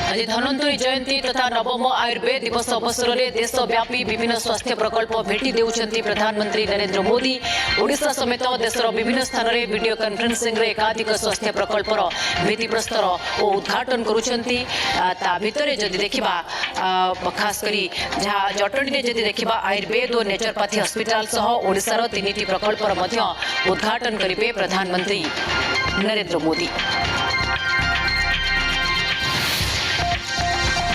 आज धन्वंतरी जयंती तथा नवम आयुर्वेद दिवस अवसर में देशव्यापी विभिन्न स्वास्थ्य प्रकल्प भेटी देउछंती प्रधानमंत्री नरेंद्र मोदी। ओडिशा समेत देशर विभिन्न स्थान में वीडियो कॉन्फ्रेंसिंग रे एकाधिक स्वास्थ्य प्रकल्पर भित्तिप्रस्तर और उद्घाटन करुछंती। ता भितरे जदि देखिबा खास करी जहाँ जटणी रे जदि देखिबा आयुर्वेद और नेचरपाथी हॉस्पिटल सह ओडिशार 3टी प्रकल्पर मध्य उद्घाटन करिवे प्रधानमंत्री नरेंद्र मोदी।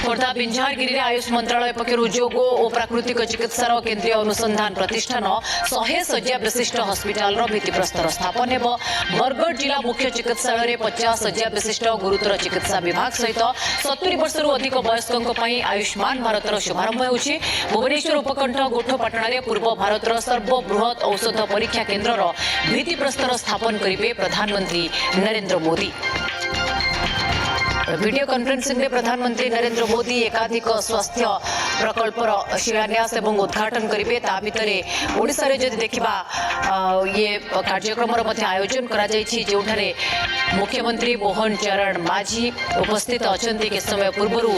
खोर्धा बिंझारगिरी आयुष मंत्रालय पक्षर योग और प्राकृतिक चिकित्सार केन्द्रीय अनुसंधान प्रतिष्ठान 100 शଯ୍ୟା विशिष्ट हॉस्पिटल भित्तिप्रस्तर स्थापन हेब। बरगढ़ जिला मुख्य चिकित्सालय में 50 शଯ୍ୟା विशिष्ट गुरुतर चिकित्सा विभाग सहित 70 वर्षर अधिक वयस्कों आयुष्मान भारत शुभारंभ होउछि। भुवनेश्वर उपकंठ गोठपाटणा में पूर्व भारतर सर्वबृहत औषध परीक्षा केन्द्र भित्तिप्रस्तर स्थापन करेंगे प्रधानमंत्री नरेंद्र मोदी। वीडियो कॉन्फ्रेंसिंग में प्रधानमंत्री नरेंद्र मोदी एकाधिक स्वास्थ्य प्रकल्पर शिलान्यास एवं उद्घाटन करेंगे। ता भितरे ओडिशा रे जदि देखिबा ये कार्यक्रम आयोजन करा जायछि, जोठारे मुख्यमंत्री मोहन चरण माझी उपस्थित अछंती। के समय पूर्व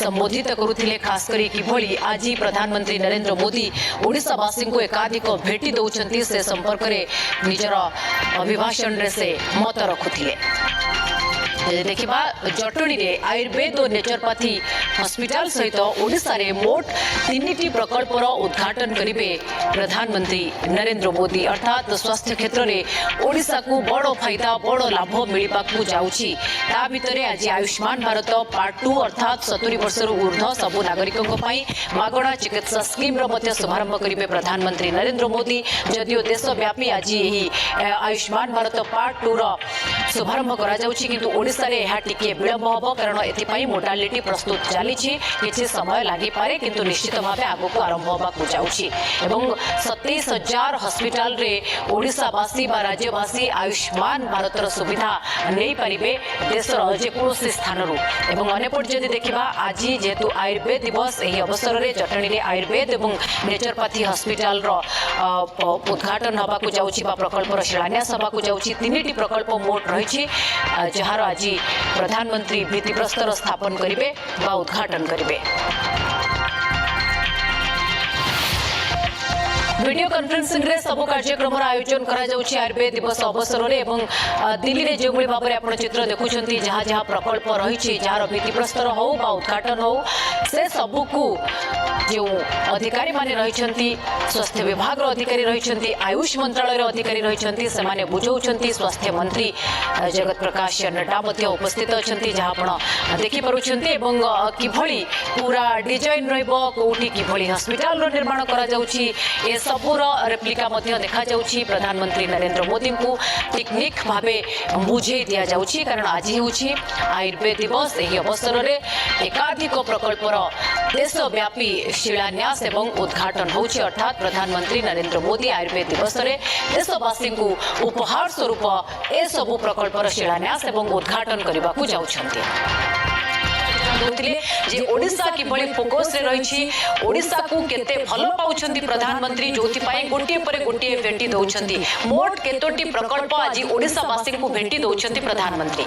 संबोधित करुथिले। खास करी किभली आज प्रधानमंत्री नरेंद्र मोदी ओडिशावासी को एकाधिक भेटी दउछंती से संपर्क में निजर अभिभाषण रे से मत रखुथिले। देखिबा जटणी रे आयुर्वेद और नेचरपाथी हॉस्पिटल सहित ओडिशा रे मोट 3टी प्रकल्पर उद्घाटन करेंगे प्रधानमंत्री नरेंद्र मोदी। अर्थात स्वास्थ्य क्षेत्र में ओडिशा को बड़ फायदा बड़ लाभ मिलवाकू जाउछि। ता भितरे आज आयुष्मान भारत पार्ट 2 अर्थात 70 वर्षर ऊर्ध्व सबु नागरिकों मागणा चिकित्सा स्कीम शुभारंभ करेंगे प्रधानमंत्री नरेंद्र मोदी। जदियो देशव्यापी आज यही आयुष्मान भारत पार्ट 2 शुभारंभ करा जाउछि, किंतु ओडिशा रे यह टिके विलंब हम कारण एथिपाई मोडालिटी प्रस्तुत चली किसी समय लगी पारे, किंतु निश्चित भाव आगक आरंभ होगा जाउछि। एवं 27,000 हॉस्पिटल रे ओडिशावासी बा राज्यवासी आयुष्मान भारतर सुविधा नहीं पारिबे देशर जेकोसी स्थान। एवं अनेपट जदि देखिबा आज जेहेतु आयुर्वेद दिवस एही अवसर में जटणी रे आयुर्वेद एवं नेचरपाथी हॉस्पिटल उद्घाटन होगा जाउछि बा प्रकल्पर शिलान्यास होगा जाउछि। 3टी प्रकल्प मोट रही जार आज प्रधानमंत्री भित्तिप्रस्तर स्थापन करेंगे व उद्घाटन करेंगे। वीडियो कॉन्फ्रेंसिंग रे सब कार्यक्रम आयोजन करा जाउछि आयुर्वेद दिवस अवसर में। एवं दिल्ली रे जो भाव में आपण चित्र देखुछंती जहाँ जहाँ प्रकल्प रही जार भित्तिप्रस्तर हो बा उद्घाटन हो से सबको जो अधिकारी माने रही स्वास्थ्य विभाग अधिकारी रही आयुष मंत्रालय अधिकारी रही से बुझाउछंती। स्वास्थ्य मंत्री जगत प्रकाश नड्डा उपस्थित अच्छा जहाँ आप देखिपुंट एवं किभली पूरा डिजाइन रौटी किभली हॉस्पिटल निर्माण करा जाउछि ए सबूर रेप्लिका देखा जाउछि। प्रधानमंत्री नरेंद्र मोदी को टेक्निक भावे बुझे दि जाउछि कारण आज होउछि आयुर्वेद दिवस। एही अवसर में एकाधिक प्रकल्पर देशव्यापी शिलान्यास एवं उद्घाटन होउछि। अर्थात प्रधानमंत्री नरेंद्र मोदी आयुर्वेद दिवस में देशवासी को उपहार स्वरूप ए सबु प्रकल्पर शिलान्यास एवं उद्घाटन करने को जाउछंती। ओडिशा किभली फोकस रे रही ओडिशा को केते भल पाउछंती प्रधानमंत्री जोथि पाई गोटिए पर गोटिए भेटी दउछंती। मोट केतोटी प्रकल्प आज ओडिशा वासी को भेटी दउछंती प्रधानमंत्री।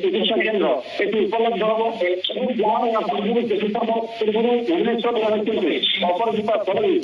चिकित्सा केन्द्र उपलब्ध हम